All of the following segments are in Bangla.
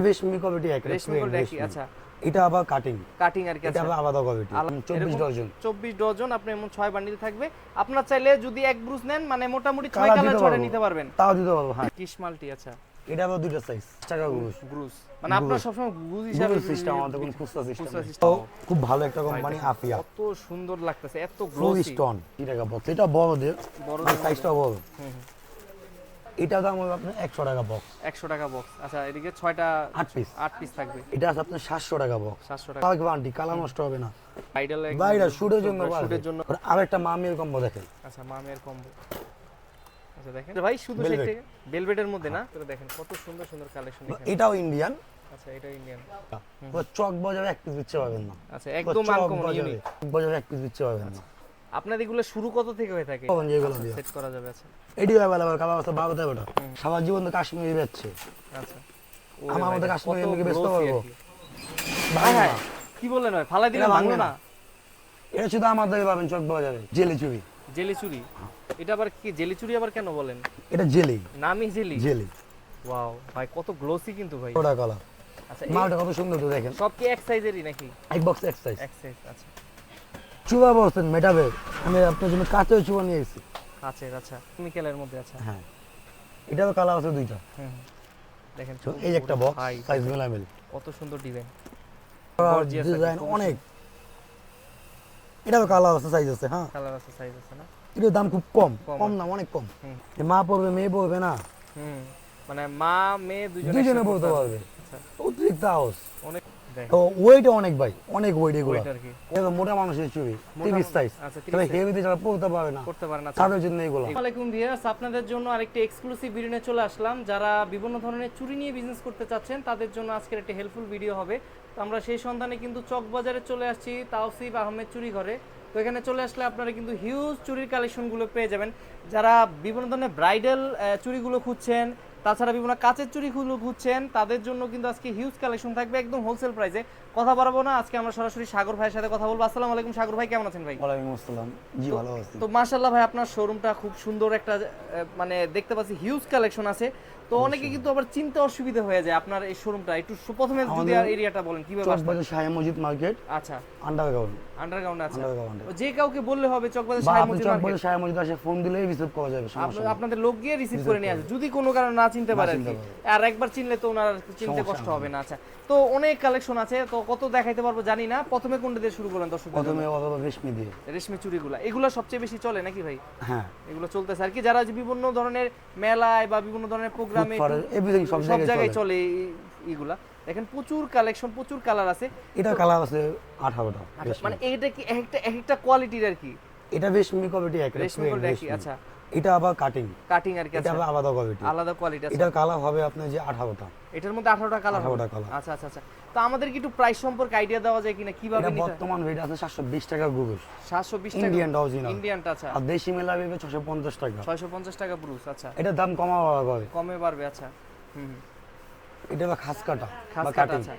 রেশমি কোয়ালিটি এক রেশমি কোয়ালিটি আচ্ছা এটা আবার কাটিং আর কি এটা আচ্ছা আবার আলাদা কোয়ালিটি 24 ডজন 24 ডজন আপনি এমন 6 বান্ডিল থাকবে। আপনার চাইলে যদি এক ব্রুজ নেন মানে মোটামুটি 6 কালার কালার দিতে ছড়ে পারবো। নিতে পারবেন। তাও দিতে পারবো হ্যাঁ। কিস মাল্টি আচ্ছা এটা আবার দুইটা সাইজ টাকা গুজ ব্রুজ মানে আপনার সবসময় ব্রুজ হিসাবে সিস্টেম আমাদের কোন খুচরা খুচরা সিস্টেম system। খুব ভালো একটা কোম্পানি আফিয়া কত সুন্দর লাগতেছে এত ফুল গ্লোসি স্টোন কি টাকা বক্স এটা বড়দের বড় সাইজটা বড় হুম হুম। এটা দাম হবে আপনার 100 টাকা বক্স 100 টাকা বক্স আচ্ছা এদিকে 6টা 8 পিস 8 পিস থাকবে এটা আছে আপনার 700 টাকা বক্স 700 টাকা কালার গ্যারান্টি কালার নষ্ট হবে না আইডল বাইরে শুটের জন্য শুটের জন্য আরেকটা মামির কম্বো দেখেন আচ্ছা মামের কম্বো আচ্ছা দেখেন ভাই শুধু Velvet। সেটা ভেলভেটের মধ্যে না তো দেখেন কত সুন্দর সুন্দর কালেকশন এখানে এটাও ইন্ডিয়ান আচ্ছা এটা ইন্ডিয়ান চক বাজারে এক পিস দিতে পারবেন না আচ্ছা একদম আনকমন ইউনিক বাজারে এক পিস দিতে পারবেন না আপনার এগুলো শুরু কত থেকে হয়ে থাকে পাবেন যেগুলো দিয়ে সেট করা যাবে আচ্ছা এডি অ্যাভেলেবল কালার আছে 12 টা বেটা সারা জীবন তো কাশ্মীরি বেচছে আচ্ছা আমার মধ্যে কাশ্মীরি এমনি বেচতে পারবো ভাই হ্যাঁ কি বললেন ভাই ফালাই দিলে এটা ভাঙলো ভাঙবে না না। এটা শুধু আমাদের পাবেন চক বাজারে জেলি চুরি জেলি চুরি এটা আবার কি জেলি চুরি আবার কেন বলেন এটা জেলি নামই জেলি জেলি ওয়াও ভাই কত গ্লোসি কিন্তু ভাই ওটা কালার আচ্ছা মালটা কত সুন্দর তো দেখেন সব কি এক সাইজেরই নাকি এক বক্স এক সাইজ এক সাইজ আচ্ছা চুবা বলছেন মেটাবে আমি আপনার জন্য কাঁচা চুবা নিয়ে এসেছি আচ্ছা আচ্ছা কেমিক্যালের মধ্যে আচ্ছা হ্যাঁ এটাও কালার আছে দুইটা হুম হুম। দেখেন তো এই একটা বক্স ভাই, সাইজ মেলামেল কত সুন্দর ডিজাইন Gorgeous ডিজাইন একদম, অনেক এটাও কালার আছে সাইজ আছে হ্যাঁ কালার আছে সাইজ আছে না এটার দাম খুব কম কম। কম না অনেক কম হুম। এ মা পড়বে মেয়ে পড়বে না হুম মানে মা মেয়ে দুজনে দুজনে একসাথে পড়তে পারবে আচ্ছা অতিরিক্ত হাউস অনেক দেখেন তো ওয়েট অনেক ভাই অনেক ওয়েট এগুলো ওইটা আর কি এটা মোটা মানুষের চুরি মোটা 30 সাইজ আচ্ছা, 30 তবে size। হেভিতে যারা পড়তে পারে না করতে পারেন আচ্ছা তাদের জন্য এগুলো আসসালামু আলাইকুম ভিউয়ার্স আপনাদের জন্য আরেকটি এক্সক্লুসিভ ভিডিও নিয়ে চলে আসলাম যারা বিভিন্ন ধরনের চুরি নিয়ে বিজনেস করতে চাচ্ছেন তাদের জন্য আজকের একটি হেল্পফুল ভিডিও হবে তো আমরা সেই সন্ধানে কিন্তু চক বাজারে চলে আসছি তাওসিফ আহমেদ চুরি ঘরে তো এখানে চলে আসলে আপনারা কিন্তু হিউজ চুরির কালেকশনগুলো পেয়ে যাবেন যারা বিভিন্ন ধরনের ব্রাইডাল চুরিগুলো খুঁজছেন তাছাড়া বিভিন্ন কাচের চুরিগুলো খুঁজছেন তাদের জন্য কিন্তু আজকে হিউজ কালেকশন থাকবে একদম হোলসেল প্রাইসে কথা বাড়াবো না আজকে আমরা সরাসরি সাগর ভাইয়ের সাথে কথা বলবো আসসালামু আলাইকুম সাগর ভাই কেমন আছেন ভাই ওয়ালাইকুম আসসালাম জি ভালো আছি তো মাশাআল্লাহ ভাই আপনার শোরুমটা খুব সুন্দর একটা মানে দেখতে পাচ্ছি হিউজ কালেকশন আছে তো অনেকে কিন্তু আবার চিনতে অসুবিধা হয়ে যায় আপনার এই শোরুমটা একটু প্রথমে যদি আর এরিয়াটা বলেন কিভাবে আসবেন চকবাজার শাহে মসজিদ মার্কেট আচ্ছা আন্ডারগ্রাউন্ড আন্ডারগ্রাউন্ড আছে আন্ডারগ্রাউন্ড যে কাউকে বললে হবে চকবাজার বা শাহী আপনি মসজিদ চকবাজার মার্কেট শাহে মসজিদ আসে ফোন দিলেই রিসিভ করা যাবে সমস্যা নেই আপনাদের লোক গিয়ে রিসিভ করে নিয়ে আসবে যদি কোনো কারণে না চিনতে পারে আর চিনতে কি আর একবার চিনলে তো ওনার চিনতে কষ্ট হবে না আচ্ছা তো অনেক কালেকশন আছে তো কত দেখাইতে পারবো জানি না প্রথমে কোনটা দিয়ে শুরু করলেন দর্শক প্রথমে অথবা রেশমি দিয়ে রেশমি চুড়িগুলা এগুলো সবচেয়ে বেশি চলে নাকি ভাই হ্যাঁ এগুলো চলতেছে আর কি যারা যে বিভিন্ন ধরনের মেলায় বা বিভিন্ন ধরনের প্রোগ্রামে এভরিথিং সব সব জায়গায় জায়গায় চলে চলে এইগুলা দেখেন প্রচুর কালেকশন প্রচুর কালার আছে এটা কালার আছে 18টা মানে এটা কি একটা কোয়ালিটির আর কি এটা রেশমি কোয়ালিটি এক রেশমি কোড কি আচ্ছা এটা আবার কাটিং কাটিং আর কি এটা আচ্ছা আবার আলাদা কোয়ালিটি আলাদা কোয়ালিটি আছে এটা কালার হবে আপনার যে 18টা এটার মধ্যে 18টা কালার 18টা কালার আচ্ছা আচ্ছা আচ্ছা তো আমাদের কি একটু প্রাইস সম্পর্কে আইডিয়া দেওয়া যায় কিনা কিভাবে এটা নিতে বর্তমান রেট আছে 720 টাকা গুগল 720 টাকা ইন্ডিয়ান অরিজিনাল ইন্ডিয়ানটা আচ্ছা আর দেশি মেলা হবে 650 টাকা 650 টাকা ব্রুস আচ্ছা এটা দাম কমানো হবে কমে পারবে আচ্ছা হুম এটা হলো খাস কাটা খাস বা কাট কাটিং আচ্ছা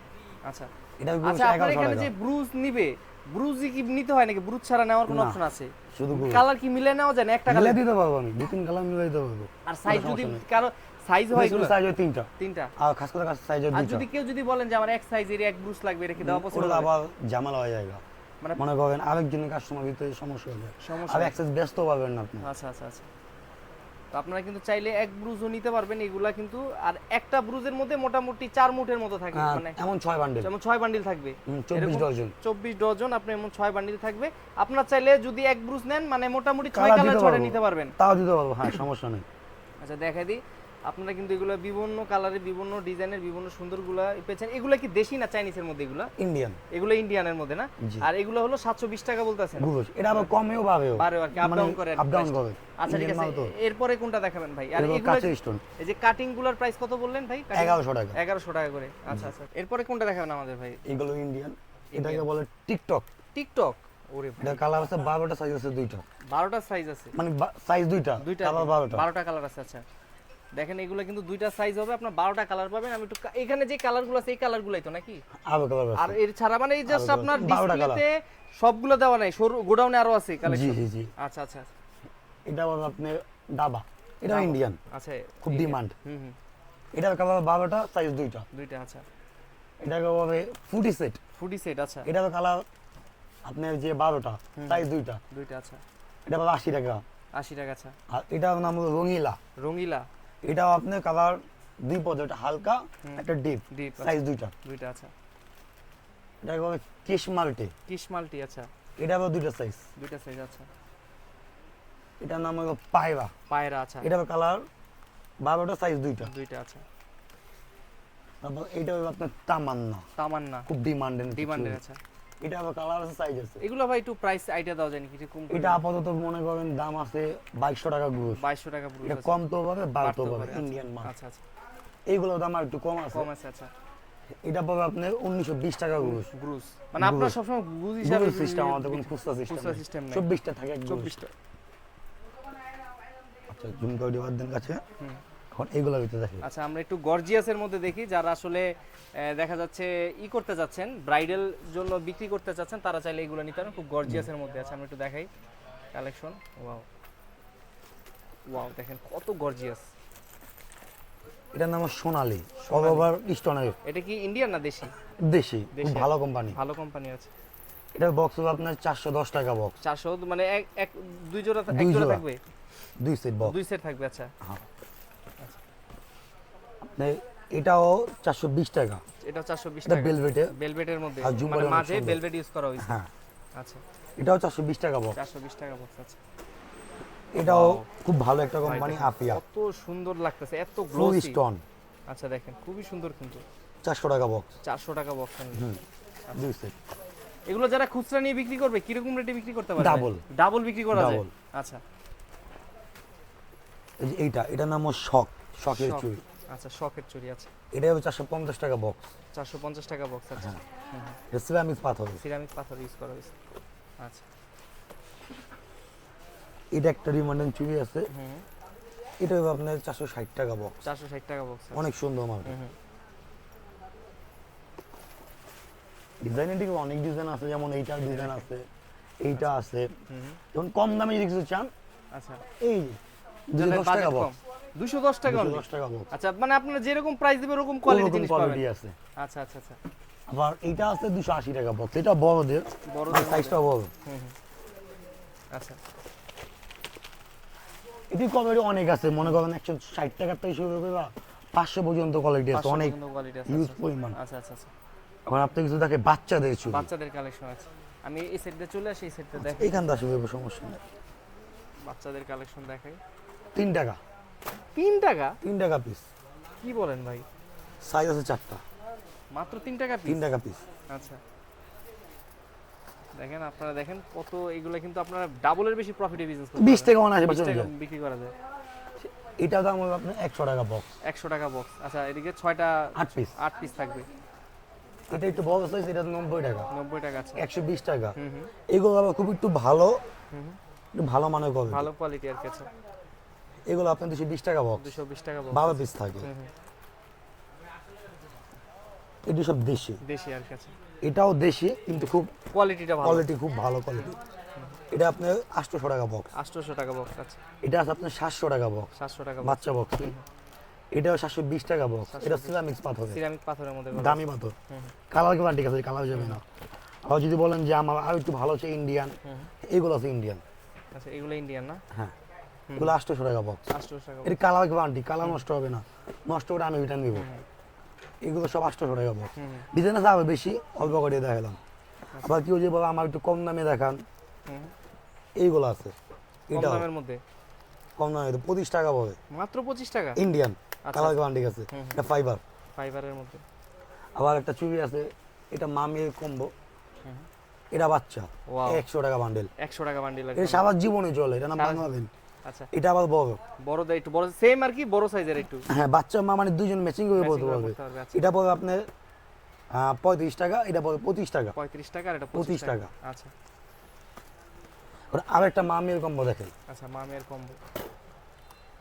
আচ্ছা এটা আচ্ছা আপনার 1100 এখানে টাকা যে ব্রুজ নিবে ব্রুজই কি নিতে হয় নাকি ব্রুজ ছাড়া নেওয়ার কোনো না, অপশন আছে শুধু গুগল কালার কি মিলে নেওয়া যায় না একটা মিলাই কালার দিতে পারবো আমি দুই তিন কালার মিলাই দিতে পারবো আর সাইজ যদি কারো সাইজ হয় এগুলো সাইজ হয় তিনটা তিনটা আর খাস করে সাইজ হয় আর দুইটা যদি কেউ যদি বলেন যে আমার এক সাইজের এক ব্রুজ লাগবে রেখে দেওয়া পছন্দ ওগুলো আবার ঝামেলা হয়ে যায় মানে মনে করেন আরেকজনের কাস্টমার ভিতরে সমস্যা হবে সমস্যা আর অ্যাক্সেস ব্যস্ত পাবেন না আপনি আচ্ছা আচ্ছা আচ্ছা তো আপনারা কিন্তু চাইলে এক ব্রুজও নিতে পারবেন এগুলা কিন্তু আর একটা ব্রুজের মধ্যে মোটামুটি 4 মুঠের মতো থাকে মানে এমন 6 বান্ডেল যেমন 6 বান্ডিল থাকবে 24 ডজন 24 ডজন আপনি এমন 6 বান্ডিল থাকবে আপনার চাইলে যদি এক ব্রুজ নেন মানে মোটামুটি 6 কালার কালার দিতে ছড়ে পারবো। নিতে পারবেন তাও দিতে পারবো হ্যাঁ সমস্যা নেই আচ্ছা দেখাই দিই আপনারা কিন্তু এগুলো বিভিন্ন কালারের বিভিন্ন ডিজাইনের বিভিন্ন সুন্দরগুলা পেয়েছেন এগুলো কি দেশি না চাইনিজের মধ্যে এগুলো ইন্ডিয়ান এগুলো ইন্ডিয়ানের মধ্যে না জি। আর এগুলো হলো 720 টাকা বলতেছেন গুগল এটা আবার কমেও পাবেও বারে আর কি আপ ডাউন করে আপ ডাউন করে আচ্ছা ঠিক আছে এরপরে কোনটা দেখাবেন ভাই আর এগুলো এগুলো কাছে স্টোন এই যে কাটিং গুলার প্রাইস কত বললেন ভাই 1100 টাকা 1100 টাকা করে আচ্ছা আচ্ছা এরপরে কোনটা দেখাবেন আমাদের ভাই এগুলো ইন্ডিয়ান এটাকে বলে টিকটক টিকটক ওরে ভাই এটা কালার আছে 12টা সাইজ আছে দুইটা 12টা সাইজ আছে মানে সাইজ দুইটা দুইটা কালার 12টা 12টা কালার আছে আচ্ছা দেখেন এগুলো কিন্তু দুইটা সাইজ হবে আপনার 12টা কালার পাবেন আমি একটু এখানে যে কালারগুলো আছে এই কালারগুলাই তো নাকি আরো কালার আর আছে এর ছাড়া মানে এই জাস্ট আরো আপনার 12টা ডিসপ্লেতে সবগুলো দেওয়া নাই গোডাউনে আরো আছে জি কালেকশন জি জি আচ্ছা আচ্ছা এটা হলো আপনি ডাবা এটা ইন্ডিয়ান আচ্ছা খুব ডিমান্ড হুম হুম এটার কালার 12টা, সাইজ 2টা। দুইটা আচ্ছা। এটাকে বলে ফুটি সেট। ফুডি সেট আচ্ছা। এটার কালার আপনার যে 12টা, সাইজ 2টা। দুইটা আচ্ছা। এটা বলে 80 টাকা। 80 টাকা আচ্ছা। আর এটার নাম হলো রঙিলা। রঙিলা। এটাও আপনার কালার 2 পদের, একটা হালকা একটা ডিপ, ডিপ সাইজ 2টা। দুইটা আচ্ছা। এটাকে বলে কিস মাল্টি। কিস মাল্টি আচ্ছা। এটারও 2টা সাইজ। দুইটা সাইজ আচ্ছা। এটার নাম হলো পায়রা। পায়রা আচ্ছা। এটার কালার 12টা, সাইজ 2টা। দুইটা আচ্ছা। তারপর এইটা হলো আপনার তামান্না, তামান্না। খুব ডিমান্ডেড। ডিমান্ডের আচ্ছা। এটা আবার কালার আছে, সাইজ আছে। এগুলো ভাই একটু প্রাইস আইডিয়া দাও জানি কিছু কম। এটা আপাতত মনে করেন দাম আছে 2200 টাকা গ্রুপ। 2200 টাকা পুরো এটা আছে। কম তো পাবে, বাড়তেও পাবে, আচ্ছা। ইন্ডিয়ান মাল। আচ্ছা আচ্ছা। এইগুলোর দাম আর একটু কম আছে। কম আছে আচ্ছা। এটা পাবে আপনার 1920 টাকা গ্রুপ। গ্রুস মানে আপনারা গ্রুস। সবসময় গ্রুস হিসাবে গ্রুপ সিস্টেম, আমাদের কোনো খুচরা খুচরা সিস্টেম সিস্টেম নেই। নেই। 24টা থাকে এক 24টা। আচ্ছা, জুম করে দিবার দেন কাছে। এখন এইগুলোর ভিতরে দেখি। আচ্ছা আমরা একটু গর্জিয়াসের মধ্যে দেখি, যারা আসলে দেখা যাচ্ছে করতে যাচ্ছেন, ব্রাইডাল জন্য বিক্রি করতে চাচ্ছেন, তারা চাইলে এগুলো নিতে পারেন। খুব গর্জিয়াসের মধ্যে আছে, আমরা একটু দেখাই কালেকশন। ওয়াও ওয়াও, দেখেন কত গর্জিয়াস। এটার নাম সোনালী, অল ওভার স্টোনের। এটা কি ইন্ডিয়ান না দেশি? দেশি, খুব ভালো কোম্পানি। ভালো কোম্পানি আছে। এটার বক্স হলো আপনার 410 টাকা বক্স। 400 মানে এক দুই জোড়া, এক দুই জোড়া জোড়া। থাকবে, 2 সেট বক্স। দুই সেট থাকবে আচ্ছা। এটাও 420 টাকা। এটা 420 এটা টাকা। ভেলভেটে। ভেলভেটের মধ্যে আর ঝুমকার মানে অনেক মাঝে সুন্দর। ভেলভেট ইউজ করা হয়েছে। হ্যাঁ, আচ্ছা এটাও 420 টাকা বক্স। 420 টাকা বক্স আছে। এটাও খুব ভালো একটা কোম্পানি, আফিয়া। কত সুন্দর লাগতেছে, এত ফুল গ্লোসি। স্টোন। আচ্ছা দেখেন খুবই সুন্দর কিন্তু। 400 টাকা বক্স। 400 টাকা বক্স। 2 সেট। এগুলো যারা খুচরা নিয়ে বিক্রি করবে কিরকম রেটে বিক্রি করতে পারবে? Double। ডাবল বিক্রি করা যায়। Double। আচ্ছা এই যে এটার নাম হলো শখের শখ। চুড়ি। আচ্ছা শখের চুড়ি আছে। এটা হলো 450 টাকা বক্স। 450 টাকা বক্স আছে। এটা সিরামিক পাথর। সিরামিক পাথর ইউজ করা হয়েছে। আচ্ছা এটা একটা রিমান্ডেন চুড়ি আছে। এটা হলো আপনার 460 টাকা বক্স। 460 টাকা বক্স। অনেক সুন্দর মাল। ডিজাইনের দিকে অনেক ডিজাইন আছে, যেমন এইটার ডিজাইন আছে, এইটা আছে। যেমন কম দামে যদি কিছু চান, আচ্ছা এই 210 টাকা বক্স। 210 টাকা only? 210 টাকা বক্স। আচ্ছা মানে আপনারা যেরকম প্রাইস দিবেন ওরকম কোয়ালিটি জিনিস পাবেন। কোয়ালিটি আছে। আচ্ছা আচ্ছা আচ্ছা। আবার এইটা আছে 280 টাকা বক্স। এটা বড়দের, বড়দের সাইজটা বড়। আচ্ছা এটি কোয়ালিটি অনেক আছে, মনে করেন 160 টাকার থেকে শুরু করে 500 পর্যন্ত কোয়ালিটি আছে, 500 অনেক পর্যন্ত কোয়ালিটি আছে। ইউজ আচ্ছা, পরিমাণ। আচ্ছা আচ্ছা আচ্ছা। এখন আপনি কিছু দেখে বাচ্চাদের চুড়ি, বাচ্চাদের কালেকশন আছে। আমি এই সেটে চলে আসি, এই সেটে দেখাই। এইখান থেকে আসবে, সমস্যা নেই। বাচ্চাদের কালেকশন দেখাই। 3 টাকা। 3 টাকা? 3 টাকা পিস। কি বলেন ভাই? সাইজ আছে 4টা। মাত্র 3 টাকা পিস? 3 টাকা পিস। আচ্ছা দেখেন, আপনারা দেখেন কত, এগুলো কিন্তু আপনারা ডাবলের বেশি প্রফিটে বিজনেস করতে 20 টাকা মানে 20 আসবে। টাকা বিক্রি করা যায়। এটা দাম হলো আপনার 100 টাকা বক্স। 100 টাকা বক্স। আচ্ছা এদিকে 6টা 8 পিস। 8 পিস থাকবে। এটা একটু বড় সাইজ, এটা 90 টাকা। 90 টাকা আছে। 120 টাকা। এগুলো আবার খুব একটু ভালো, একটু ভালো মানের কোয়ালিটি। ভালো কোয়ালিটি আর কি আছে। এগুলো আপনার 220 টাকা বক্স। 220 টাকা বক্স। 12 পিস থাকে। এটি সব দেশি। দেশি আর কি আছে। এটাও দেশি কিন্তু খুব কোয়ালিটিটা ভালো। কোয়ালিটি খুব ভালো কোয়ালিটি। এটা আপনার 800 টাকা বক্স। 800 টাকা বক্স আছে। এটা আছে আপনার 700 টাকা বক্স। 700 টাকা বাচ্চা বক্স। এটাও 720 টাকা বক্স। এটা সিরামিক্স পাথর, সিরামিক পাথরের মধ্যে করা। দামি পাথর। কালার গ্যারান্টি আছে, কালার যাবে না। আর যদি বলেন যে আমার আর একটু ভালো আছে ইন্ডিয়ান, এগুলো আছে ইন্ডিয়ান। আচ্ছা এগুলো ইন্ডিয়ান না? হ্যাঁ, এগুলো 800 টাকা বক্স। 800 টাকা। এর কালার গ্যারান্টি, কালার নষ্ট হবে না। নষ্ট করে আমি রিটার্ন দিব। এগুলো সব 800 টাকা বক্স। ডিজাইন আছে আরো বেশি, অল্প করে দেখালাম। আবার কেউ যে বলে আমার একটু কম দামে দেখান, এইগুলো আছে। কম এটা দামের মধ্যে কম দামে 25 টাকা পড়ে, মাত্র 25 টাকা। ইন্ডিয়ান, কালার গ্যারান্টি আছে। এটা ফাইবার। ফাইবারের মধ্যে। আবার একটা চুড়ি আছে, এটা মামির কম্বো। এটা বাচ্চা, ওয়াও 100 টাকা বান্ডেল। 100 টাকা বান্ডিল এটা আছে। সারা জীবনে চলে, এটা নাম বাংলাদেশ। আচ্ছা এটা আবার বড়। বড়দের একটু বড়, সেম আর কি, বড় সাইজের একটু। হ্যাঁ, বাচ্চা মা মানে দুজন ম্যাচিং করে বলতে করে পারবে। পড়তে পারবে, আচ্ছা। এটা পড়বে আপনার 35 টাকা, এটা পড়বে 25 টাকা। 35 টাকা আর এটা 25 টাকা। আচ্ছা আর একটা মামির কম্বো দেখেন। আচ্ছা মামের কম্বো।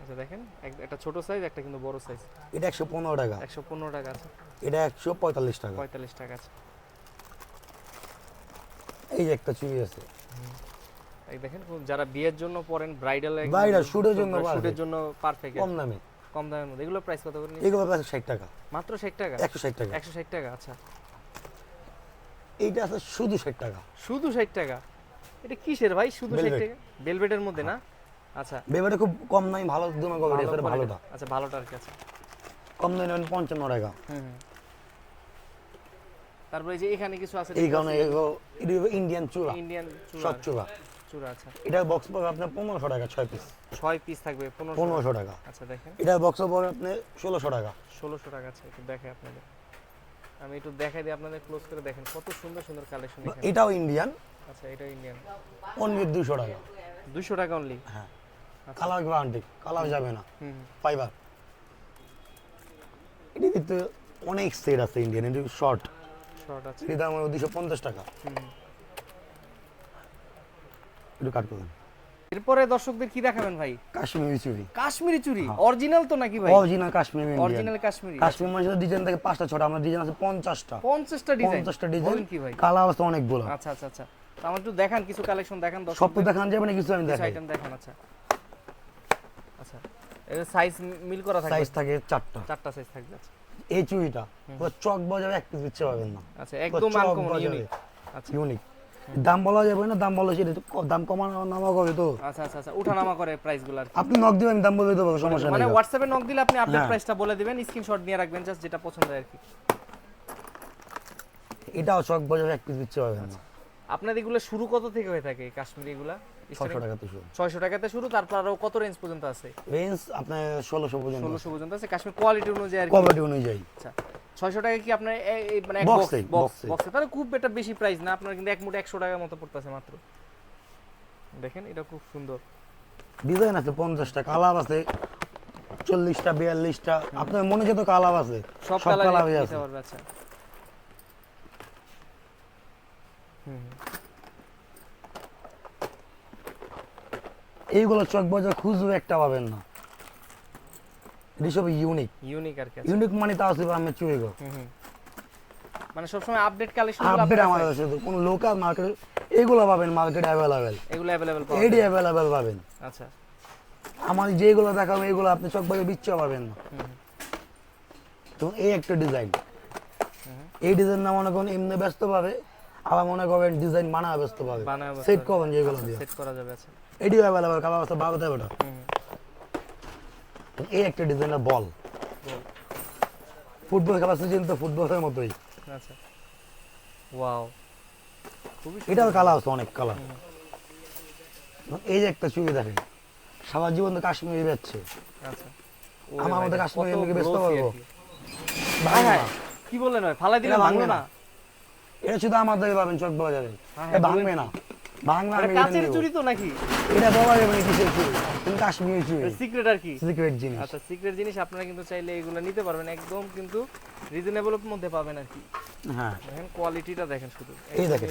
আচ্ছা দেখেন, একটা ছোট সাইজ, একটা কিন্তু বড় সাইজ। এটা 115 টাকা। 115 টাকা আছে। এটা 145 টাকা। 45 টাকা আছে। এই যে একটা চুড়ি আছে, এই দেখেন যারা বিয়ের জন্য পরেন, ব্রাইডাল Bridal, shoot এর জন্য শুটের perfect। জন্য পারফেক্ট। কম দামে। কম দামের মধ্যে এগুলো প্রাইস কত করে নিচ্ছেন? এগুলো প্রায় 60 টাকা, মাত্র 60 টাকা? 160 টাকা। 160 টাকা, আচ্ছা। এইটা আছে শুধু 60 টাকা। শুধু 60 টাকা? এটা কিসের ভাই শুধু 60 Velvet। টাকা? ভেলভেটের মধ্যে না? আচ্ছা। বেবারে খুব কম নাই, ভালো দামে কবে ভালো এটা quality- ভালোটা। আচ্ছা ভালোটা আর কি, আচ্ছা। কম দামে নেবেন 55 টাকা। হুম হুম। তারপরে এই যে এখানে কিছু আছে এই কারণে এগুলো ইন্ডিয়ান চূড়া, ইন্ডিয়ান চূড়া। সব চূড়া। চূড়া, আচ্ছা। এটার বক্স পাবে আপনার 1500 টাকা 6 পিস। 6 পিস থাকবে 1500 1500 টাকা। আচ্ছা দেখেন এটার বক্স পাবে আপনি 1600 টাকা। 1600 টাকা। আচ্ছা একটু দেখাই আপনাদের, আমি একটু দেখাই দিই আপনাদের, ক্লোজ করে দেখেন কত সুন্দর সুন্দর কালেকশন এখানে। এটাও ইন্ডিয়ান, আচ্ছা এটা ইন্ডিয়ান, অনলি 200 টাকা। 200 টাকা অনলি? হ্যাঁ, কালার গ্যারান্টি, কালার যাবে না, হুম হুম। ফাইবার। এটি কিন্তু অনেক সেট আছে ইন্ডিয়ান, এটি শর্ট, শর্ট আছে। এটি দাম হলো 250 টাকা। হুম হুম। একটু কাট করবেন। এরপরে দর্শকদের কি দেখাবেন ভাই? কাশ্মীরি চুড়ি, কাশ্মীরি চুড়ি অরিজিনাল তো নাকি ভাই? Original Kashmiri Indian. Original Kashmiri. Kashmir মানুষের ডিজাইন থাকে 5টা 6টা, আমরা ডিজাইন আছে 50টা। 50টা ডিজাইন? 50টা ডিজাইন বলেন কি ভাই? কালার আছে অনেকগুলো। আচ্ছা আচ্ছা আচ্ছা, তো আমার একটু দেখান, কিছু কালেকশন দেখান দর্শক। সব তো দেখান যাবে না, কিছু আমি কিছু দেখাই। আইটেম দেখান, আচ্ছা। আচ্ছা এর সাইজ মিল করা থাকবে? সাইজ থাকে 4টা। 4টা সাইজ থাকবে, আচ্ছা। এই চুড়িটা পুরো চক বাজারে এক পিস দিতে পারবেন না, আচ্ছা একদম চক আনকমন বাজারে। ইউনিক। আচ্ছা ইউনিক। দাম বলা যাবে না, দাম বলা সেটা একটু দাম কমানো নামা করে তো। আচ্ছা আচ্ছা আচ্ছা, উঠানামা করে প্রাইসগুলো আর কি। আপনি নক দিবেন, আমি দাম বলে দেবো, সমস্যা মানে নেই। হোয়াটসঅ্যাপে নক দিলে আপনি আপডেট হ্যাঁ। প্রাইসটা বলে দিবেন, স্ক্রিনশট নিয়ে রাখবেন, জাস্ট যেটা পছন্দ হয় আর কি। এটাও চক বাজারে এক পিস দিতে পারবেন না। আপনাদের এগুলো শুরু কত থেকে হয়ে থাকে এই কাশ্মীরি এগুলা? 600 টাকা তো শুরু। 600 টাকাতে শুরু, তারপর আরো কত রেঞ্জ পর্যন্ত আছে? রেঞ্জ আপনার 1600 পর্যন্ত, 1600 পর্যন্ত আছে কাশ্মীর কোয়ালিটি অনুযায়ী আর কি। কোয়ালিটি অনুযায়ী। আচ্ছা 600 টাকা কি আপনার মানে এক Box বক্স এ, বক্স box এ। বক্সে, তাহলে খুব একটা বেশি প্রাইস না, আপনার কিন্তু এক মুঠ 100 টাকার মতো পড়তেছে মাত্র। দেখেন এটা খুব সুন্দর। ডিজাইন আছে 50টা, কালার আছে 40টা 42টা, আপনার মনে যত কালার আছে সব সব কালারই কালারই নিতে আছে। পারবে, আচ্ছা। হুম এইগুলো চক বাজার খুঁজবে একটা পাবেন না, এটি সব ইউনিক। ইউনিক আর কি, আচ্ছা। ইউনিক মানে তা আছে আমি চুরি গো হুম হুম। মানে সবসময় আপডেট কালেকশন আপডেট আমাদের আছে, কোন লোকাল মার্কেট এগুলো পাবেন মার্কেট অ্যাভেলেবেল, এগুলো अवेलेबल পাওয়া এডি যায়। অ্যাভেলেবেল পাবেন। আচ্ছা আমার যেগুলো দেখাবো এগুলো আপনি চক বাজার বিচ্ছা পাবেন না। হুম হুম। তো এই একটা ডিজাইন, এই ডিজাইন না মনে করেন এমনি ব্যস্ত পাবে, আবার মনে করেন ডিজাইন বানায় ব্যস্ত পাবে, বানায় ব্যস্ত সেট পাবে। করবেন যেগুলো দিয়ে, সেট করা যাবে, আচ্ছা। এডি অ্যাভেলেবল, কালার আছে 12টা। হুম হুম। এই একটা ডিজাইনের বল, বল। ফুটবল খেলা সিজন তো ফুটবলের মতোই। আচ্ছা ওয়াও, খুবই সুন্দর। এটার কালার আছে অনেক কালার। হুম। এই যে একটা চুড়ি দেখেন, সারা জীবন তো কাশ্মীরি বেচছে, আচ্ছা আমার মতো কাশ্মীরি এমনি ব্যস্ত glossy পারবো? আর কি। হ্যাঁ হ্যাঁ, কি বললেন ভাই, ফালাই দিলে এটা ভাঙলো ভাঙবে না? না। এটা শুধু আমাদের পাবেন চক বাজারে, হ্যাঁ, এটা ভাঙবে বলেন না, ভাঙবে এটা আমি এটা কাচের নিবো। চুরি তো নাকি? এটা বলা যাবে না কিসের চুড়ি, কিন্তু কাশ্মীরি চুড়ি, সিক্রেট আর কি। সিক্রেট জিনিস। আচ্ছা সিক্রেট জিনিস, আপনারা কিন্তু চাইলে এগুলো নিতে পারবেন, একদম কিন্তু রিজনেবল মধ্যে পাবেন আর কি। হ্যাঁ, দেখেন কোয়ালিটিটা দেখেন শুধু, এই দেখেন।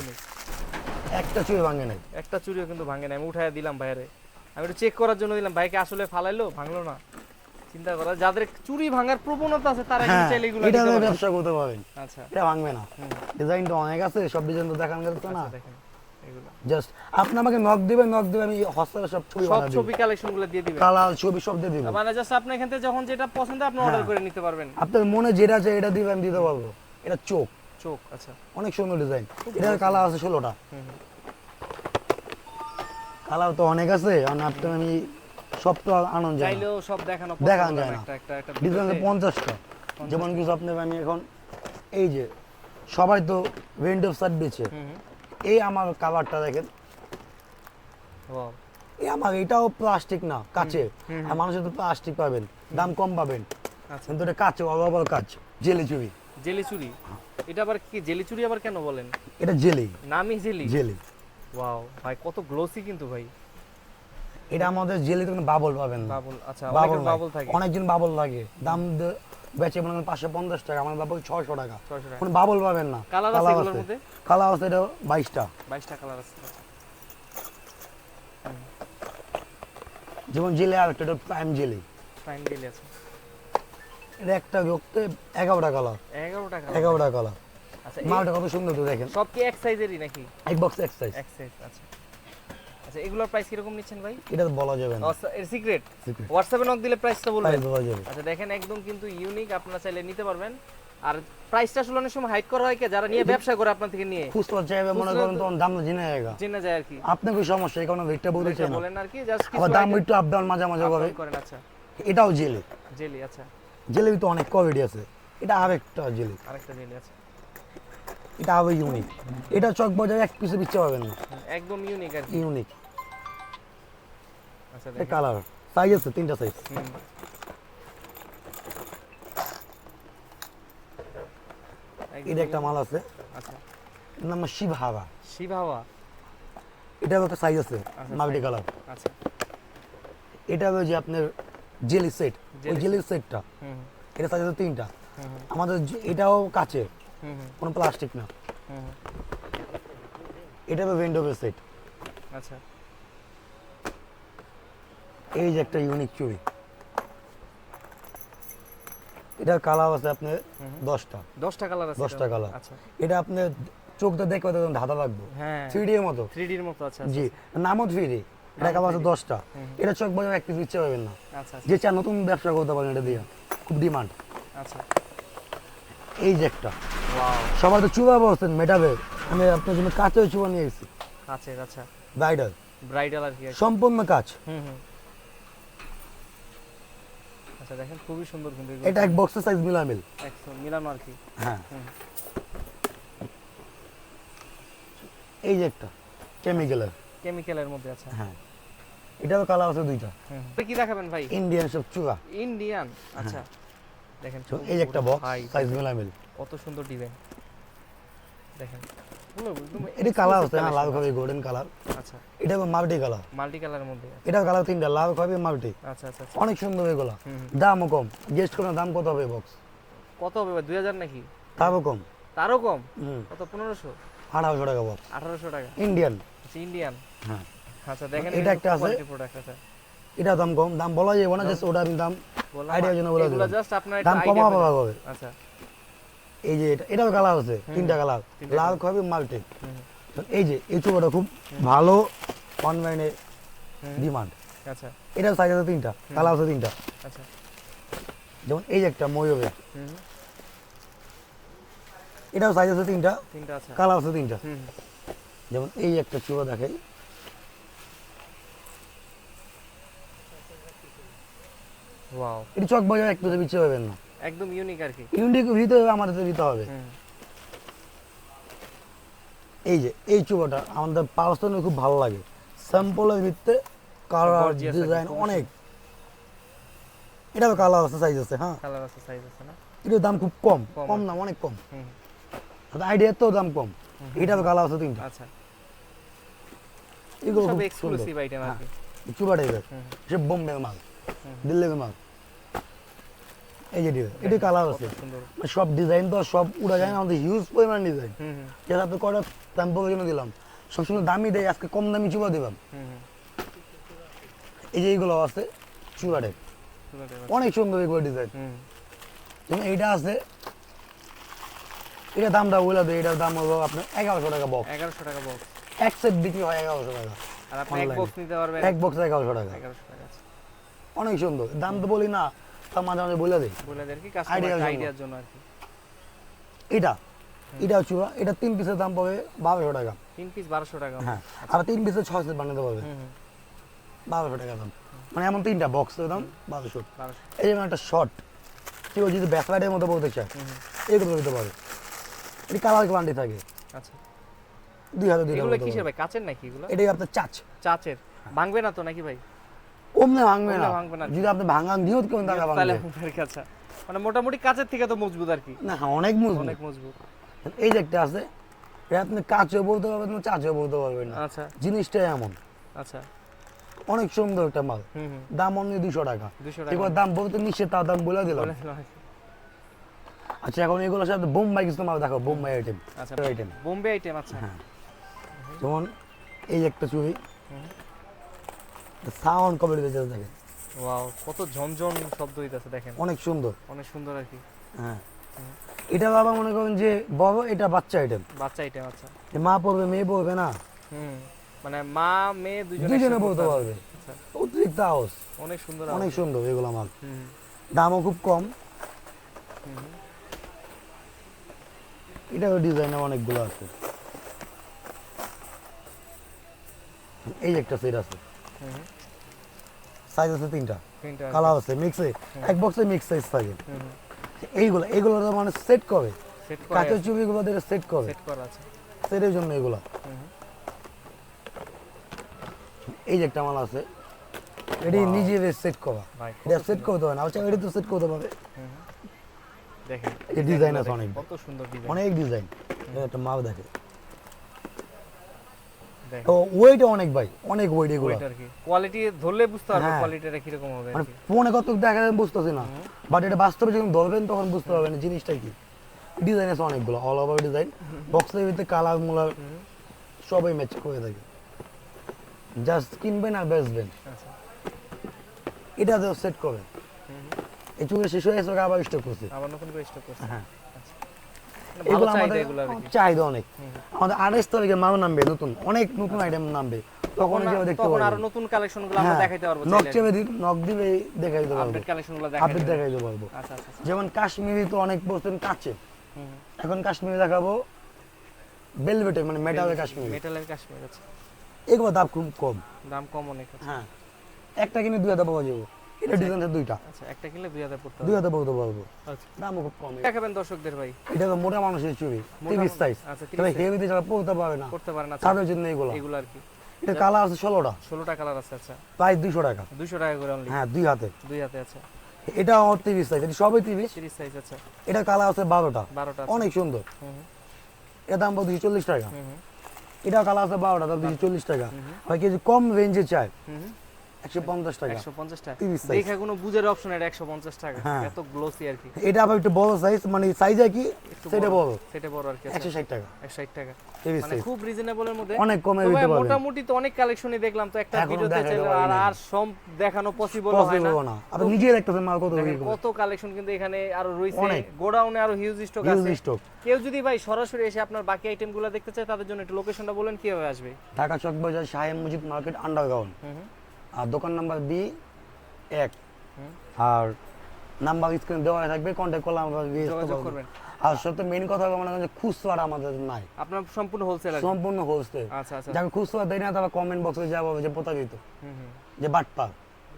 একটা চুড়ি ভাঙে নাই। একটা চুরিও কিন্তু ভাঙে না। আমি উঠায় দিলাম ভাইরে, আমি একটু চেক করার জন্য দিলাম, ভাইকে আসলে ফালাইলো, ভাঙলো না। চিন্তা করা, যাদের চুরি ভাঙার প্রবণতা আছে তারা কিন্তু হ্যাঁ, চাইলে এগুলো এটা নিতে দিয়ে পারবে। ব্যবসা করতে পারেন, আচ্ছা এটা ভাঙবে না। হুম, ডিজাইন তো অনেক আছে, সব ডিজাইন তো দেখান যাচ্ছে না। আচ্ছা, দেখেন এগুলো জাস্ট আপনি আমাকে নক দিবেন, আমি হোয়াটসঅ্যাপে সব ছবি সব বানিয়ে দিব, ছবি কালেকশন গুলো দিয়ে দিবেন। কালার ছবি সব দিয়ে দিব। মানে জাস্ট আপনি এখান থেকে যখন যেটা পছন্দ আপনি অর্ডার করে নিতে পারবেন। আপনার মনে যেটা আছে এটা দিবেন, দিতে পারবো। এটা চোখ, চোখ, আচ্ছা। অনেক সুন্দর ডিজাইন। এটার কালার আছে 16টা, হুম হুম। কালার তো অনেক আছে, আর আপনার আমি সব তো আনন্দ যায় না। চাইলেও সব দেখানো দেখানো possible যায় না, না। একটা একটা একটা ডিজাইন আছে ভিডিওতে। 50টা, যেমন কিছু আপনি আমি এখন এই যে সবাই তো উইন্ডো সাইড বেচে, হুম হুম। এই আমার কাভারটা দেখেন, ওয়াও, এই আমার এটাও প্লাস্টিক না, কাচে। হুম, আর মানুষের তো প্লাস্টিক পাবেন, দাম কম পাবেন, আচ্ছা। কিন্তু এটা কাচে, অল কাচ, জেলি চুরি। জেলি চুরি, এটা আবার কি জেলি চুরি আবার কেন বলেন? এটা জেলি, নামই জেলি। জেলি। ওয়াও ভাই, কত গ্লোসি কিন্তু ভাই। এটা আমাদের জেলিতে কোনো বাবল পাবেন না, বাবল, আচ্ছা, বাবল অনেকের বাবল থাকে। অনেকজন বাবল লাগে, দাম বেচে মনে করেন 550 টাকা, আমার বাবল 600 টাকা, 600 টাকা। কোনো বাবল পাবেন না। কালার আছে এগুলোর মধ্যে? কালার আছে এটা 22টা, 22টা কালার আছে, আচ্ছা। যেমন জেলি আর একটা প্রাইম জেলি, ফাইন জেলি আছে। এটা একটা রক্তে 11টা কালার, 11 টাকা। 11টা কালার। আচ্ছা, মালটা কত সুন্দর তো দেখেন, সব কি এক সাইজেরই নাকি? এক বক্স এক সাইজ। এক সাইজ, আচ্ছা। আচ্ছা এগুলোর প্রাইস কিরকম নিচ্ছেন ভাই? এটা তো বলা যাবে না, এর সিক্রেট Secret। হোয়াটসঅ্যাপে নক দিলে প্রাইসটা বলবেন। প্রাইস বলা যাবে। আচ্ছা দেখেন একদম কিন্তু ইউনিক, আপনারা চাইলে নিতে পারবেন। আর প্রাইসটা আসলে অনেক সময় হাইড করা হয় কি, যারা নিয়ে ব্যবসা করে আপনার থেকে নিয়ে খুচরা চাইবে মনে করেন তখন দাম জেনে যায়গা, জেনে যায় আর কি। আপনার কি সমস্যা, এই কারণে রেটটা বলতে চাই না। বলেন আর কি, জাস্ট আবার দাম একটু আপ ডাউন মাঝে মাঝে করে। করেন। আচ্ছা এটাও জেলি, জেলি, আচ্ছা জেলি তো অনেক কোয়ালিটি আছে, এটা আরেকটা জেলি, আরেকটা জেলি আছে, এটা আবার ইউনিক। এটা চক বাজারে এক পিসে বিচ্ছে পাবেন না, একদম ইউনিক আর কি। ইউনিক। আচ্ছা এটা দেখেন। কালার সাইজ আছে, 3টা সাইজ। হুম। এটা একটা মাল আছে, আচ্ছা এর নাম শিবহাওয়া। শিভাওয়া। এটা একটা সাইজ আছে, মাল্টি কালার। আচ্ছা এটা হলো যে আপনার জেলি সেট, ওই Jelly জেলি সেটটা, হুম এটা সাইজ আছে 3টা। হুম আমাদের এটাও কাচের, হুম হুম কোনো প্লাস্টিক না। হুম। এটা হলো ভেন্ডোভের সেট। আচ্ছা এই যে একটা ইউনিক চুড়ি, এটার কালার আছে আপনার 10টা। 10টা কালার আছে 10টা এটার? কালার। আচ্ছা এটা আপনার চোখটা দেখে তখন ধাঁধা লাগবে, হ্যাঁ 3D এর মতো। 3D এর মতো। আচ্ছা জি, নামও 3D। এটা কালার আছে 10টা। হুম। এটা চোখ বাজারে এক পিস ইচ্ছে পাবেন না, আচ্ছা যে চা নতুন ব্যবসা করতে পারেন এটা দিয়ে, খুব ডিমান্ড। আচ্ছা। এই যে একটা, ওয়াও সবাই তো চুবা বলছেন মেটাবে, আমি আপনার জন্য কাঁচের চুবা নিয়ে এসেছি, আচ্ছা আচ্ছা ব্রাইডাল, ব্রাইডাল আর কি। সম্পূর্ণ কাঁচ। হুম হুম। আচ্ছা দেখেন খুবই সুন্দর কিন্তু এগুলো। এটা এক বক্সের সাইজ মিলামিল। একদম মিলানো আর কি। হ্যাঁ, হুম। এই যে একটা কেমিক্যালের। কেমিক্যালের মধ্যে। আচ্ছা হ্যাঁ, এটারও কালার আছে 2টা। হুম। কি দেখাবেন ভাই? ইন্ডিয়ান সব চুড়া। ইন্ডিয়ান। আচ্ছা দেখেন তো এই যে একটা বক্স ভাই, সাইজ মিলামিল। কত সুন্দর ডিজাইন দেখেন। পুরো একদম এটা কালার আছে, exclusive হ্যাঁ, লাল collection। খবি গোল্ডেন কালার। আচ্ছা এটা মাল্টি কালার। মাল্টি কালারের মধ্যে। এটার কালার 3টা, লাল খবি মাল্টি। আচ্ছা আচ্ছা আচ্ছা। অনেক সুন্দর এগুলো, হুম। দামও কম। গেস্ট কোনো দাম কত হবে বক্স? কত হবে ভাই? 2000 নাকি? তারও কম। তারও কম? হুম, কত? 1500? 1800 টাকা বক্স, 1800 টাকা? ইন্ডিয়ান। আচ্ছা ইন্ডিয়ান। হ্যাঁ, আচ্ছা দেখেন এটা একটা আছে। প্রোডাক্ট আছে। এটা দাম কম, দাম বলা যাবে না, জাস্ট ওটা আমি দাম বললাম আইডিয়ার জন্য বলে এগুলো দিলাম। জাস্ট আপনার দাম একটা কমা আইডিয়া। পাওয়া হবে। আচ্ছা এই যে এটাও কালার আছে, 3টা কালার, তিনটা লাল খবি মাল্টি। হুম এই যে এই চুপাটা খুব ভালো, অনলাইনে হুম। ডিমান্ড। আচ্ছা এটার সাইজ আছে 3টা, কালার আছে 3টা। আচ্ছা যেমন এই যে একটা ময়ূরের, হুম। এটাও সাইজ আছে 3টা, তিনটা আছে। কালার আছে 3টা। হুম যেমন এই একটা চুপা দেখাই, ওয়াও এটা চক বাজার এক পিসে বিচ্ছে পাবেন না, একদম ইউনিক আর কি। ইউনিক ভিতরে আমাদের তো দিতে হবে। হুম এই যে এই চুপাটা আমাদের পার্সোনালি খুব ভালো লাগে, স্যাম্পলের ভিতরে কালার Gorgeous ডিজাইন একদম, অনেক। এটাও কালার আছে, সাইজ আছে। হ্যাঁ, কালার আছে, সাইজ আছে না? এটার দাম খুব কম, কম কম দাম, অনেক কম। হুম আইডিয়ার তো দাম কম। এটারও কালার আছে 3টা। আচ্ছা এগুলো সব খুব এক্সক্লুসিভ আইটেম আর কি। চুপা টাইপের, হুম সব বোম্বে মাল, হুম। দিল্লির মাল। এই যে ডিজাইন, এটা কালার কত আছে। সুন্দর। সব ডিজাইন তো সব উড়া যায় না, আমাদের হিউজ পরিমাণ ডিজাইন। হুম হুম যেটা আপনি কটা স্যাম্পলের জন্য দিলাম, সবসময় দামি দেয়, আজকে কম দামি চুপা দিলাম। হুম হুম। এই যে এইগুলো আছে চুপা টাইপ, সুন্দর type আছে। অনেক সুন্দর এগুলো ডিজাইন। হুম যেমন এইটা আছে, এটা দামটা বলে দেয়, এটার দাম হলো আপনার 1100 টাকা বক্স। 1100 টাকা বক্স। এক সেট বিক্রি হয় 1100 টাকা, আর আপনি এক Online-এ। বক্স নিতে পারবেন এক বক্স 1100 টাকা। 1100 টাকা আছে। অনেক সুন্দর, দাম তো বলি না, তা মাঝে মাঝে বলে দিই। বলে দেন কি Idea-র কাস্টমার জন্য। আইডিয়ার জন্য আর কি। এটা চুপা, এটা 3 পিসের দাম পাবে 1200 টাকা। 3 পিস 1200 টাকা। হ্যাঁ, আর 3 পিসের 6 সেট বানাতে পারবে, হুম হুম 1200 টাকা দাম। মানে এমন 3টা বক্সের দাম 1200। 1200। এই যেমন একটা শর্ট, কেউ যদি ব্যাকলাইটের মতো বলতে চায়, হুম হুম। এগুলো দিতে পারে। এটি কালার গ্যারান্টি থাকে, আচ্ছা 2000 এগুলো কিসের ভাই? কাচের নাকি এগুলো? এটাই আপনার চাচ, চাচের। ভাঙবে না তো নাকি ভাই? অমনে ভাঙবে অমনে না, ভাঙবে না। যদি আপনি ভাঙান দিও কেউ টাকা তাহলে ভাঙবে আপনার কাছে মানে মোটামুটি কাচের থেকে তো মজবুত আর কি। না। হ্যাঁ, অনেক মজবুত। অনেক মজবুত। এই যে একটা আছে, এটা আপনি কাচও বলতে পারবেন না, চাচও বলতে পারবেন না, আচ্ছা জিনিসটাই এমন। আচ্ছা অনেক সুন্দর একটা মাল, হুম হুম দাম অনলি 200 টাকা। 200 টাকা। এবার দাম বলতে নিশ্চয় তার দাম বলে দিলাম। বলে দিলাম আর কি। আচ্ছা, এখন এগুলোর সাথে বোম্বাই কিছু মাল দেখো, বোম্বাই আইটেম। আচ্ছা আইটেম বোম্বে আইটেম। আচ্ছা হ্যাঁ, যেমন এই একটা চুড়ি, হুম। সাউন্ড কোয়ালিটি দেখেন, ওয়াও কত ঝনঝন শব্দ হইতাছে দেখেন। অনেক সুন্দর। অনেক সুন্দর আর কি। হ্যাঁ, এটা বাবা মনে করেন যে বড়, এটা বাচ্চা আইটেম, বাচ্চা আইটেম। আচ্ছা মা পড়বে মেয়ে পড়বে না, হুম মানে মা মেয়ে দুজনে দুজনে একসাথে বলতে পড়তে পারবে। আচ্ছা, অতিরিক্ত আওয়াজ, অনেক সুন্দর অনেক আওয়াজ। সুন্দর এগুলো মাল। হুম, দামও খুব কম। হুম, এটাও ডিজাইনের অনেকগুলো আছে। এই যে একটা সেট আছে, হুম, সাইজ আছে তিনটা, তিনটা আছে। কালার আছে মিক্সে, এক বক্সে মিক্স সাইজ থাকে। হুম, এইগুলো তো মানে সেট করে, সেট করা কাঁচের চুড়িগুলো দিয়ে সেট করে, সেট করা আছে। সেটের জন্য এগুলা। হুম, এই যে একটা মাল আছে, এটি Wow. নিজে সেট করা, ভাই এটা সেট করতে হয় না, আচ্ছা এটি তো সেট করতে পারবে। হুম, দেখেন এই ডিজাইন আছে দেখেন, অনেক, কত সুন্দর ডিজাইন। অনেক ডিজাইন। একটা মাল দেখে, দেখেন তো ওয়েট অনেক ভাই, অনেক ওয়েট এগুলো। ওইটার কি কোয়ালিটি ধরলে বুঝতে পারবে হ্যাঁ। কোয়ালিটিটা কিরকম হবে আর মানে কি। ফোনে কত দেখা যায় বুঝতেছি না, বাট এটা বাস্তবে যখন ধরবেন তখন বুঝতে পারবেন জিনিসটা কি। ডিজাইন আছে অনেকগুলো, অল ওভার ডিজাইন, বক্সের ভিতরে কালার মুলার হুম, সবাই ম্যাচ করে থাকে। জাস্ট কিনবেন আর বেচবেন, আচ্ছা, এটা তো সেট করে। হুম, এই চুলে শেষ হয়ে গেছে, ওকে আবার স্টক করছে। আবার নতুন করে স্টক করছে। হ্যাঁ, আচ্ছা, মানে ভালো এগুলো চাহিদা আমাদের এগুলো আর কি। চাহিদা অনেক। হুম, আমাদের 28 তারিখে মাল নামবে নতুন, অনেক নতুন আইটেম নামবে, তখন যে দেখতে তখন আরো পারবেন। নতুন কালেকশন গুলো আমরা হ্যাঁ, দেখাইতে পারবো নক চেপে নক দিবে দেখাই দিতে পারবো, আপডেট কালেকশন গুলো আপডেট দেখাইতে দেখাই দিতে পারবো। আচ্ছা আচ্ছা আচ্ছা। যেমন কাশ্মীরি তো অনেক বলছেন কাছে, হুম, এখন কাশ্মীরি দেখাবো বেলভেটে, মানে মেটালের কাশ্মীরি। মেটালের কাশ্মীর আছে, এগুলো দাম খুব কম। দাম কম অনেক আছে। হ্যাঁ, একটা কিনে 2000 পাওয়া যাবো, এটা ডিজাইন আছে দুইটা, আচ্ছা, একটা কিনলে 2000 পড়তে হবে। 2000 বলতে পারবো, আচ্ছা, দামও খুব কম। দেখাবেন দর্শকদের ভাই। এটা তো মোটা মানুষের চুড়ি, মোটা 30 সাইজ, আচ্ছা, 30 তবে size। হেভিতে যারা পড়তে পারে না করতে পারেন আচ্ছা, তাদের জন্য এগুলো। এগুলো আর কি। এটা কালার আছে 16টা, 16টা কালার আছে। আচ্ছা, প্রাইস 200 টাকা। 200 টাকা করে অনলি, হ্যাঁ, দুই হাতে। দুই হাতে আছে। এটা আমার 30 সাইজ, এটা সবই 30। 30 সাইজ আছে, এটা কালার আছে 12টা, 12টা আছে। অনেক সুন্দর। হুম, এর দাম 240 টাকা। হুম, হুম, এটা কালার আছে 12টা, দাম 240 টাকা। হুম, আর কেজি কম রেঞ্জে চাই হুম, হুম, 150 টাকা। 150 টাকা। 30 size। দেখে কোনো বুঝের অপশন এটা 150 টাকা, হ্যাঁ। এত গ্লোসি আর কি। এটা আবার একটু বড় সাইজ, মানে সাইজ কি একটু সেটা বড়, সেটা বড় আর কি। আচ্ছা, 160 টাকা। 160 টাকা, 30 মানে সাইজ, খুব রিজনেবলের মধ্যে। অনেক কমে তো ভাই, দিতে পারবেন। মোটামুটি তো অনেক কালেকশনই দেখলাম, তো একটা এখনো ভিডিওতে দেখাইতে চাইলে পারি নাই। আর সব দেখানো পসিবল হয় না। পসিবল না, আপনি নিজে দেখতেছেন মাল কত দেখেন কত কালেকশন কিন্তু এখানে আরো রয়েছে, অনেক। গোডাউনে আরো হিউজ স্টক হিউজ আছে। স্টক। কেউ যদি ভাই সরাসরি এসে আপনার বাকি আইটেমগুলো দেখতে চায়, তাদের জন্য একটু লোকেশনটা বলেন কিভাবে আসবে। ঢাকা চক বাজার শাহেন মুজিব মার্কেট আন্ডারগ্রাউন্ড, হুম, হুম, আর দোকান নাম্বার B1, হুম, আর নাম্বার স্ক্রিন দেওয়া থাকবে, কন্ট্যাক্ট করলে আমরা দিয়ে দিতে যোগাযোগ পারবো। করবেন। আর সবথেকে মেইন কথা হলো মানে যে খুচরা আমাদের নাই, আপনার সম্পূর্ণ হোলসেল আর কি। সম্পূর্ণ হোলসেল। আচ্ছা আচ্ছা। যাকে খুচরা দেয় না তারা কমেন্ট বক্সে যাবো যে প্রতারিত, হুম, হুম, যে বাটপার।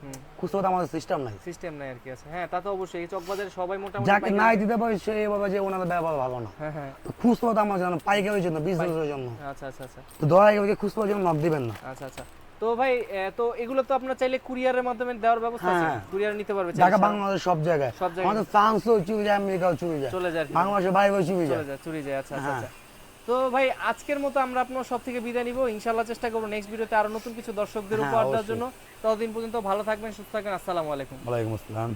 হুম, খুচরা আমাদের সিস্টেম নাই, সিস্টেম নাই আর কি আছে। হ্যাঁ, তা তো অবশ্যই, এই চকবাজারে সবাই মোটামুটি যাকে পাইকারি- নাই দিতে পারে সে এভাবে যে ওনাদের ব্যবহার ভালো না। হ্যাঁ হ্যাঁ, তো খুচরা তো আমার জন্য পাইকারির জন্য, বিজনেসের জন্য। আচ্ছা আচ্ছা আচ্ছা তো দয়া করে খুচরার জন্য নক দিবেন না। আচ্ছা আচ্ছা। তো ভাই তো এগুলো তো আপনার চাইলে কুরিয়ারের মাধ্যমে দেওয়ার ব্যবস্থা আছে, হ্যাঁ। কুরিয়ার নিতে পারবে ঢাকা চাইলে সারা- বাংলাদেশ সব জায়গায়, সব জায়গায়। আমাদের ফ্রান্সও চুরি যায়, আমেরিকাও চুরি যায়, চলে যায় আর কি। বাংলাদেশের বাইরেও চুরি চলে যায়। যায়, চুরি যায়। আচ্ছা আচ্ছা হ্যাঁ। আচ্ছা। তো ভাই, আজকের মতো আমরা আপনার সব থেকে বিদায় নিব। ইনশাআল্লাহ চেষ্টা করবো নেক্সট ভিডিওতে আরো নতুন কিছু দর্শকদের হ্যাঁ, উপহার দেওয়ার অবশ্যই। জন্য। ততদিন পর্যন্ত ভালো থাকবেন, সুস্থ থাকবেন। আসসালামু আলাইকুম। ওয়ালাইকুম আসসালাম।